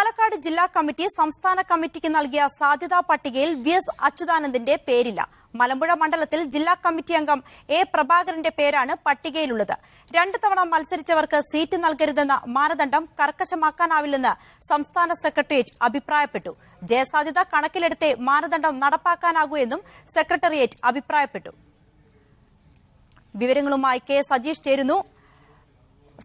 പാലക്കാട് ജില്ലാ കമ്മിറ്റി സംസ്ഥാന കമ്മിറ്റിക്ക് നൽകിയ സാധ്യതാ പട്ടികയിൽ വി.എസ്. അച്യുതാനന്ദന്റെ പേരില്ല. മലമ്പുഴ മണ്ഡലത്തിൽ ജില്ലാ കമ്മിറ്റി അംഗം എ. പ്രഭാകരന്റെ പേരാണ് പട്ടികയിലുള്ളത്. 2 തവണ മത്സരിച്ചവർക്ക് സീറ്റ് നൽകരുതെന്ന മാനദണ്ഡം കർക്കശമാക്കാനാവില്ലെന്ന് സംസ്ഥാന സെക്രട്ടേറിയറ്റ് അഭിപ്രായപ്പെട്ടു. ജയസാധ്യത കണക്കിലെടുത്തേ മാനദണ്ഡം നടപ്പാക്കാനാകൂ എന്നും സെക്രട്ടേറിയറ്റ് അഭിപ്രായപ്പെട്ടു. വിവരങ്ങളുമായി കെ. സജീഷ് ചേരുന്നു.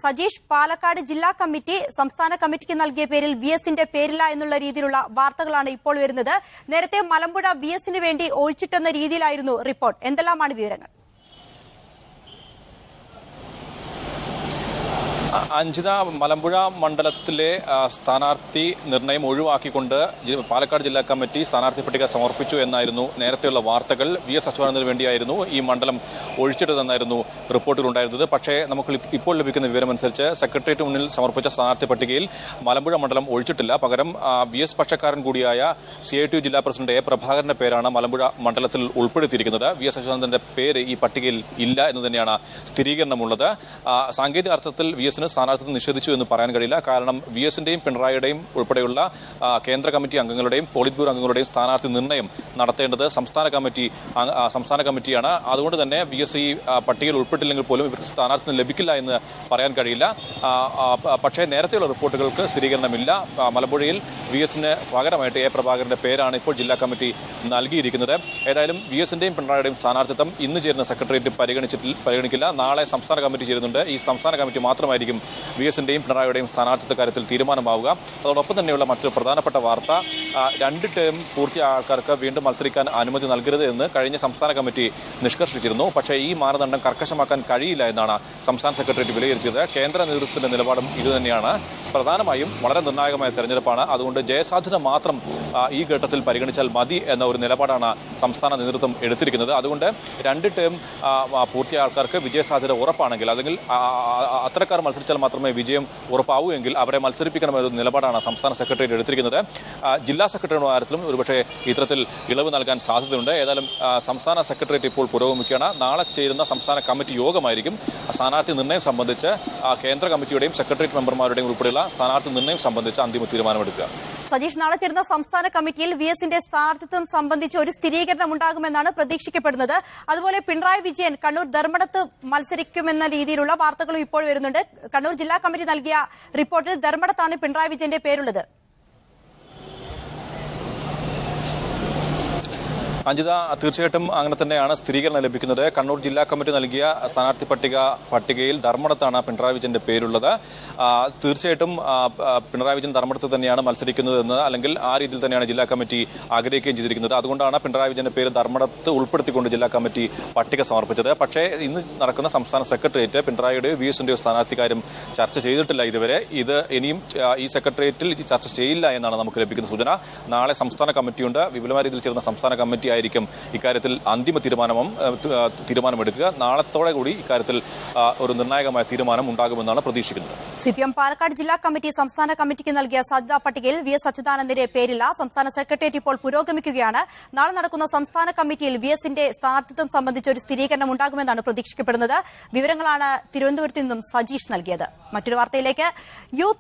സജീഷ്, പാലക്കാട് ജില്ലാ കമ്മിറ്റി സംസ്ഥാന കമ്മിറ്റിക്ക് നൽകിയ പേരിൽ വി.എസിന്റെ പേരില്ല എന്നുള്ള രീതിയിലുള്ള വാർത്തകളാണ് ഇപ്പോൾ വരുന്നത്. നേരത്തെ മലമ്പുഴ വി.എസിന് വേണ്ടി ഒഴിച്ചിട്ടെന്ന രീതിയിലായിരുന്നു റിപ്പോർട്ട്. എന്തെല്ലാമാണ് വിവരങ്ങൾ? അഞ്ജിത, മലമ്പുഴ മണ്ഡലത്തിലെ സ്ഥാനാർത്ഥി നിർണയം ഒഴിവാക്കിക്കൊണ്ട് പാലക്കാട് ജില്ലാ കമ്മിറ്റി സ്ഥാനാർത്ഥി പട്ടിക സമർപ്പിച്ചു എന്നായിരുന്നു നേരത്തെയുള്ള വാർത്തകൾ. വി.എസ്. അച്യുതാനന്ദന് വേണ്ടിയായിരുന്നു ഈ മണ്ഡലം ഒഴിച്ചിട്ടതെന്നായിരുന്നു റിപ്പോർട്ടുകളുണ്ടായിരുന്നത്. പക്ഷേ നമുക്ക് ഇപ്പോൾ ലഭിക്കുന്ന വിവരമനുസരിച്ച് സെക്രട്ടേറിയറ്റ് മുന്നിൽ സമർപ്പിച്ച സ്ഥാനാർത്ഥി പട്ടികയിൽ മലമ്പുഴ മണ്ഡലം ഒഴിച്ചിട്ടില്ല. പകരം വി.എസ്. പക്ഷക്കാരൻ കൂടിയായ CITU ജില്ലാ പ്രസിഡന്റ് എ. പ്രഭാകരന്റെ പേരാണ് മലമ്പുഴ മണ്ഡലത്തിൽ ഉൾപ്പെടുത്തിയിരിക്കുന്നത്. വി.എസ്. അച്യുതാനന്ദന്റെ പേര് ഈ പട്ടികയിൽ ഇല്ല എന്ന് തന്നെയാണ് സ്ഥിരീകരണമുള്ളത്. സാങ്കേതിക അർത്ഥത്തിൽ വി.എസിന് സ്ഥാനാർത്ഥിത്വം നിഷേധിച്ചു എന്ന് പറയാൻ കഴിയില്ല. കാരണം വി.എസിന്റെയും പിണറായിയുടെയും ഉൾപ്പെടെയുള്ള കേന്ദ്ര കമ്മിറ്റി അംഗങ്ങളുടെയും പോളിറ്റ് ബ്യൂറോ അംഗങ്ങളുടെയും സ്ഥാനാർത്ഥി നിർണയം നടത്തേണ്ടത് സംസ്ഥാന കമ്മിറ്റിയാണ്. അതുകൊണ്ട് തന്നെ വി.എസ്. ഈ പട്ടികയിൽ ഉൾപ്പെട്ടില്ലെങ്കിൽ പോലും ഇവർക്ക് സ്ഥാനാർത്ഥിത്വം ലഭിക്കില്ല എന്ന് പറയാൻ കഴിയില്ല. പക്ഷേ നേരത്തെയുള്ള റിപ്പോർട്ടുകൾക്ക് സ്ഥിരീകരണമില്ല. മലമ്പുഴയിൽ വി.എസിന് പകരമായിട്ട് എ. പ്രഭാകരന്റെ പേരാണ് ഇപ്പോൾ ജില്ലാ കമ്മിറ്റി നൽകിയിരിക്കുന്നത്. ഏതായാലും വി.എസിന്റെയും പിണറായിയുടെയും സ്ഥാനാർത്ഥിത്വം ഇന്ന് ചേരുന്ന സെക്രട്ടേറിയറ്റ് പരിഗണിക്കില്ല. നാളെ സംസ്ഥാന കമ്മിറ്റി ചേരുന്നുണ്ട്. ഈ സംസ്ഥാന കമ്മിറ്റി മാത്രമായിരിക്കും വി.എസിന്റെയും പിണറായിയുടെയും സ്ഥാനാർത്ഥിത്വ കാര്യത്തിൽ തീരുമാനമാവുക. അതോടൊപ്പം തന്നെയുള്ള മറ്റൊരു പ്രധാനപ്പെട്ട വാർത്ത, 2 ടേം പൂർത്തിയായ ആൾക്കാർക്ക് വീണ്ടും മത്സരിക്കാൻ അനുമതി നൽകരുത് എന്ന് കഴിഞ്ഞ സംസ്ഥാന കമ്മിറ്റി നിഷ്കർഷിച്ചിരുന്നു. പക്ഷേ ഈ മാനദണ്ഡം കർക്കശമാക്കാൻ കഴിയില്ല എന്നാണ് സംസ്ഥാന സെക്രട്ടേറിയറ്റ് വിലയിരുത്തിയത്. കേന്ദ്ര നേതൃത്വത്തിന്റെ നിലപാടും ഇതുതന്നെയാണ്. പ്രധാനമായും വളരെ നിർണായകമായ തെരഞ്ഞെടുപ്പാണ്. അതുകൊണ്ട് ജയസാധ്യത മാത്രം ഈ ഘട്ടത്തിൽ പരിഗണിച്ചാൽ മതി എന്ന ഒരു നിലപാടാണ് സംസ്ഥാന നേതൃത്വം എടുത്തിരിക്കുന്നത്. അതുകൊണ്ട് 2 ടേം പൂർത്തിയായ ആൾക്കാർക്ക് വിജയസാധ്യത ഉറപ്പാണെങ്കിൽ, അല്ലെങ്കിൽ അത്തരക്കാർ മത്സരിച്ചാൽ മാത്രമേ വിജയം ഉറപ്പാവൂ എങ്കിൽ അവരെ മത്സരിപ്പിക്കണമെന്ന നിലപാടാണ് സംസ്ഥാന സെക്രട്ടേറിയറ്റ് എടുത്തിരിക്കുന്നത്. ജില്ലാ സെക്രട്ടറിയുടെ കാര്യത്തിലും ഒരുപക്ഷെ ഇത്തരത്തിൽ ഇളവ് നൽകാൻ സാധ്യതയുണ്ട്. ഏതായാലും സംസ്ഥാന സെക്രട്ടേറിയറ്റ് ഇപ്പോൾ പുരോഗമിക്കുകയാണ്. നാളെ ചേരുന്ന സംസ്ഥാന കമ്മിറ്റി യോഗമായിരിക്കും സ്ഥാനാർത്ഥി നിർണ്ണയം സംബന്ധിച്ച് കേന്ദ്ര കമ്മിറ്റിയുടെയും സെക്രട്ടേറിയറ്റ് മെമ്പർമാരുടെയും ഉൾപ്പെടെയുള്ള സ്ഥാനാർത്ഥി നിർണ്ണയം സംബന്ധിച്ച് അന്തിമ തീരുമാനമെടുക്കുക. സജീഷ്, നാളെ ചേരുന്ന സംസ്ഥാന കമ്മിറ്റിയിൽ വി.എസിന്റെ സ്ഥാനാർത്ഥിത്വം സംബന്ധിച്ച് ഒരു സ്ഥിരീകരണം ഉണ്ടാകുമെന്നാണ് പ്രതീക്ഷിക്കപ്പെടുന്നത്. അതുപോലെ പിണറായി വിജയൻ കണ്ണൂർ ധർമ്മടത്ത് മത്സരിക്കുമെന്ന രീതിയിലുള്ള വാർത്തകളും ഇപ്പോൾ വരുന്നുണ്ട്. കണ്ണൂർ ജില്ലാ കമ്മിറ്റി നൽകിയ റിപ്പോർട്ടിൽ ധർമ്മടത്താണ് പിണറായി വിജയന്റെ പേരുള്ളത്. അഞ്ജിത, തീർച്ചയായിട്ടും അങ്ങനെ തന്നെയാണ് സ്ഥിരീകരണം ലഭിക്കുന്നത്. കണ്ണൂർ ജില്ലാ കമ്മിറ്റി നൽകിയ സ്ഥാനാർത്ഥി പട്ടികയിൽ ധർമ്മടത്താണ് പിണറായി വിജയന്റെ പേരുള്ളത്. തീർച്ചയായിട്ടും പിണറായി വിജയൻ ധർമ്മടത്ത് തന്നെയാണ് മത്സരിക്കുന്നതെന്ന്, അല്ലെങ്കിൽ ആ രീതിയിൽ തന്നെയാണ് ജില്ലാ കമ്മിറ്റി ആഗ്രഹിക്കുകയും ചെയ്തിരിക്കുന്നത്. അതുകൊണ്ടാണ് പിണറായി വിജയന്റെ പേര് ധർമ്മടത്ത് ഉൾപ്പെടുത്തിക്കൊണ്ട് ജില്ലാ കമ്മിറ്റി പട്ടിക സമർപ്പിച്ചത്. പക്ഷേ ഇന്ന് നടക്കുന്ന സംസ്ഥാന സെക്രട്ടേറിയറ്റ് പിണറായിയുടെയോ വി.എസിന്റെയോ സ്ഥാനാർത്ഥി കാര്യം ചർച്ച ചെയ്തിട്ടില്ല ഇതുവരെ. ഇത് ഇനിയും ഈ സെക്രട്ടേറിയറ്റൽ ചർച്ച ചെയ്യില്ല എന്നാണ് നമുക്ക് ലഭിക്കുന്ന സൂചന. നാളെ സംസ്ഥാന കമ്മിറ്റിയുണ്ട്. വിപുലമായ രീതിയിൽ ചേർന്ന സംസ്ഥാന കമ്മിറ്റി ആയിരിക്കും ഇക്കാര്യത്തിൽ അന്തിമ തീരുമാനമെടുക്കുക. നാളത്തോടെ കൂടി ഇക്കാര്യത്തിൽ ഒരു നിർണായകമായ തീരുമാനം ഉണ്ടാകുമെന്നാണ് പ്രതീക്ഷിക്കുന്നത്. CPM പാലക്കാട് ജില്ലാ കമ്മിറ്റി സംസ്ഥാന കമ്മിറ്റിക്ക് നൽകിയ സാധ്യതാ പട്ടികയിൽ വി.എസ്. അച്യുതാനന്ദന്റെ പേരില്ല. സംസ്ഥാന സെക്രട്ടേറിയറ്റ് ഇപ്പോൾ പുരോഗമിക്കുകയാണ്. നാളെ നടക്കുന്ന സംസ്ഥാന കമ്മിറ്റിയിൽ വി.എസിന്റെ സ്ഥാനാർത്ഥിത്വം സംബന്ധിച്ച് ഒരു സ്ഥിരീകരണം ഉണ്ടാകുമെന്നാണ് പ്രതീക്ഷിക്കപ്പെടുന്നത്. വിവരങ്ങളാണ് തിരുവനന്തപുരത്ത് നിന്നും സജീഷ് നൽകിയത്. മറ്റൊരു വാർത്തയിലേക്ക്, യൂത്ത്